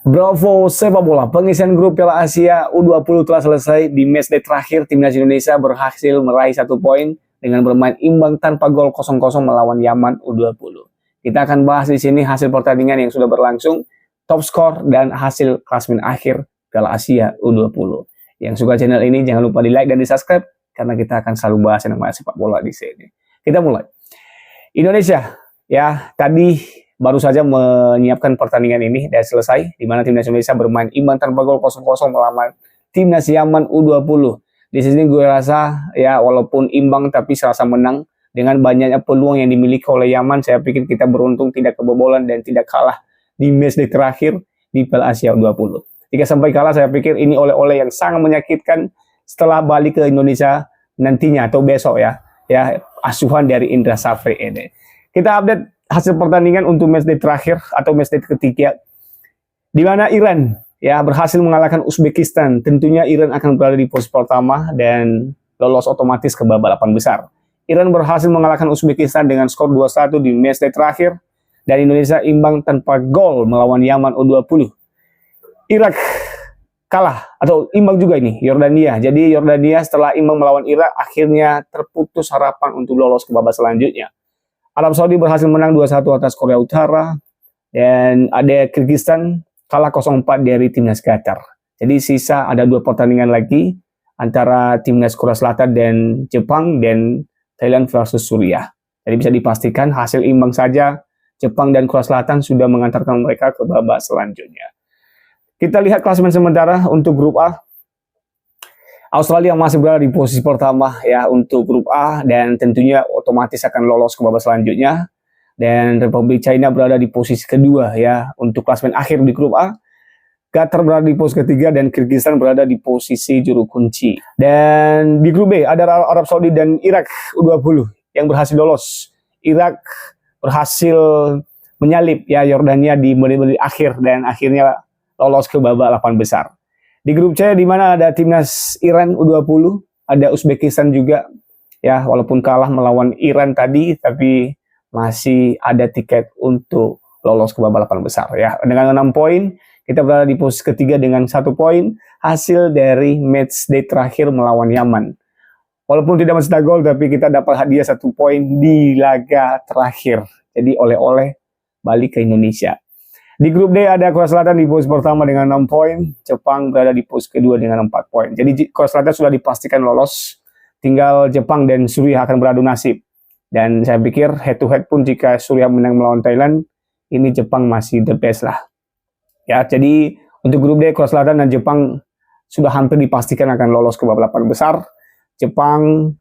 Bravo sepak bola, pengisian grup Piala Asia U20 telah selesai. Di matchday terakhir, timnas Indonesia berhasil meraih 1 poin dengan bermain imbang tanpa gol 0-0 melawan Yaman U20. Kita akan bahas di sini hasil pertandingan yang sudah berlangsung, top skor dan hasil klasemen akhir Piala Asia U20. Yang suka channel ini jangan lupa di like dan di subscribe karena kita akan selalu bahas yang namanya sepak bola di sini. Kita mulai. Indonesia, ya tadi baru saja menyiapkan pertandingan ini dan selesai, di mana timnas Indonesia bermain imbang tanpa gol 0-0 melawan timnas Yaman U20. Di sini gue rasa ya walaupun imbang tapi serasa menang dengan banyaknya peluang yang dimiliki oleh Yaman. Saya pikir kita beruntung tidak kebobolan dan tidak kalah di matchday terakhir di Piala Asia U20. Jika sampai kalah, saya pikir ini oleh-oleh yang sangat menyakitkan setelah balik ke Indonesia nantinya atau besok ya asuhan dari Indra Safri ini. Kita update hasil pertandingan untuk matchday terakhir atau matchday ketiga, di mana Iran ya berhasil mengalahkan Uzbekistan. Tentunya Iran akan berada di posisi pertama dan lolos otomatis ke babak 8 besar. Iran berhasil mengalahkan Uzbekistan dengan skor 2-1 di matchday terakhir, dan Indonesia imbang tanpa gol melawan Yaman U20. Irak kalah atau imbang juga ini Yordania. Jadi Yordania setelah imbang melawan Irak akhirnya terputus harapan untuk lolos ke babak selanjutnya. Arab Saudi berhasil menang 2-1 atas Korea Utara, dan ada Kyrgyzstan kalah 0-4 dari timnas Qatar. Jadi sisa ada 2 pertandingan lagi antara timnas Korea Selatan dan Jepang, dan Thailand versus Suriah. Jadi bisa dipastikan hasil imbang saja Jepang dan Korea Selatan sudah mengantarkan mereka ke babak selanjutnya. Kita lihat klasemen sementara untuk grup A. Australia masih berada di posisi pertama ya untuk grup A, dan tentunya otomatis akan lolos ke babak selanjutnya. Dan Republik China berada di posisi kedua ya untuk klasemen akhir di grup A. Qatar berada di posisi ketiga dan Kyrgyzstan berada di posisi juru kunci. Dan di grup B ada Arab Saudi dan Irak U20 yang berhasil lolos. Irak berhasil menyalip ya Yordania di menit-menit akhir dan akhirnya lolos ke babak 8 besar. Di grup C di mana ada timnas Iran U20, ada Uzbekistan juga ya, walaupun kalah melawan Iran tadi tapi masih ada tiket untuk lolos ke babak 8 besar ya. Dengan 6 poin kita berada di posisi ketiga dengan 1 poin hasil dari matchday terakhir melawan Yaman. Walaupun tidak mencetak gol tapi kita dapat hadiah 1 poin di laga terakhir. Jadi oleh-oleh balik ke Indonesia. Di grup D ada Korea Selatan di posisi pertama dengan 6 poin, Jepang berada di posisi kedua dengan 4 poin. Jadi Korea Selatan sudah dipastikan lolos, tinggal Jepang dan Suriah akan beradu nasib. Dan saya pikir head to head pun jika Suriah menang melawan Thailand, ini Jepang masih the best lah. Ya, jadi untuk grup D Korea Selatan dan Jepang sudah hampir dipastikan akan lolos ke babak 8 besar. Jepang,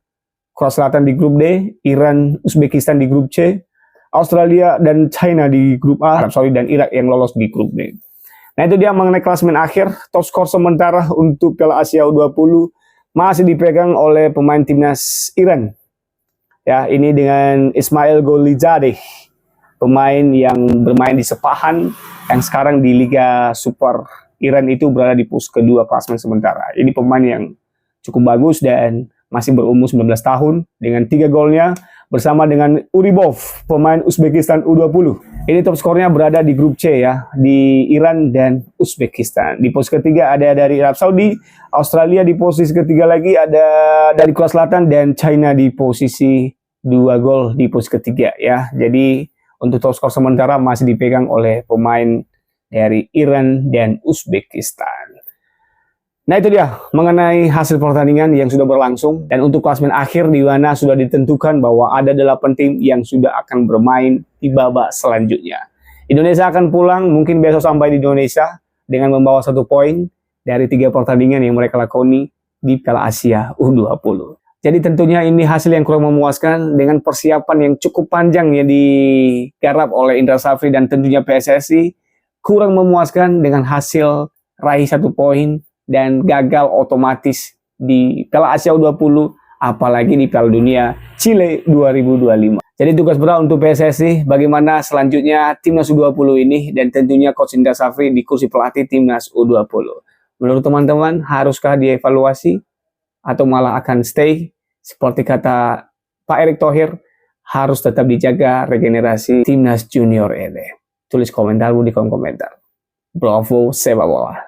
Korea Selatan di grup D, Iran, Uzbekistan di grup C, Australia dan China di grup A, Arab Saudi dan Irak yang lolos di grup D. Nah itu dia mengenai klasemen akhir. Top skor sementara untuk Piala Asia U20 masih dipegang oleh pemain timnas Iran. Ya, ini dengan Ismail Golizadeh, pemain yang bermain di Sepahan yang sekarang di Liga Super Iran itu berada di posisi kedua klasemen sementara. Ini pemain yang cukup bagus dan masih berumur 19 tahun dengan 3 golnya bersama dengan Uribov, pemain Uzbekistan U20. Ini top skornya berada di grup C ya, di Iran dan Uzbekistan. Di posisi ketiga ada dari Arab Saudi, Australia di posisi ketiga lagi ada dari Korea Selatan, dan China di posisi 2 gol di posisi ketiga ya. Jadi untuk top skor sementara masih dipegang oleh pemain dari Iran dan Uzbekistan. Nah itu dia mengenai hasil pertandingan yang sudah berlangsung, dan untuk klasemen akhir di mana sudah ditentukan bahwa ada 8 tim yang sudah akan bermain di babak selanjutnya. Indonesia akan pulang mungkin besok sampai di Indonesia dengan membawa 1 poin dari 3 pertandingan yang mereka lakoni di Piala Asia U20. Jadi tentunya ini hasil yang kurang memuaskan dengan persiapan yang cukup panjang yang digarap oleh Indra Safri dan tentunya PSSI, kurang memuaskan dengan hasil raih 1 poin dan gagal otomatis di Piala Asia U20, apalagi di Piala Dunia Chile 2025. Jadi tugas berat untuk PSSI bagaimana selanjutnya timnas U20 ini, dan tentunya Coach Indra Safri di kursi pelatih timnas U20. Menurut teman-teman, haruskah dievaluasi atau malah akan stay? Seperti kata Pak Erick Thohir, harus tetap dijaga regenerasi timnas junior ini. Tulis komentarmu di kolom komentar. Bravo sepak bola.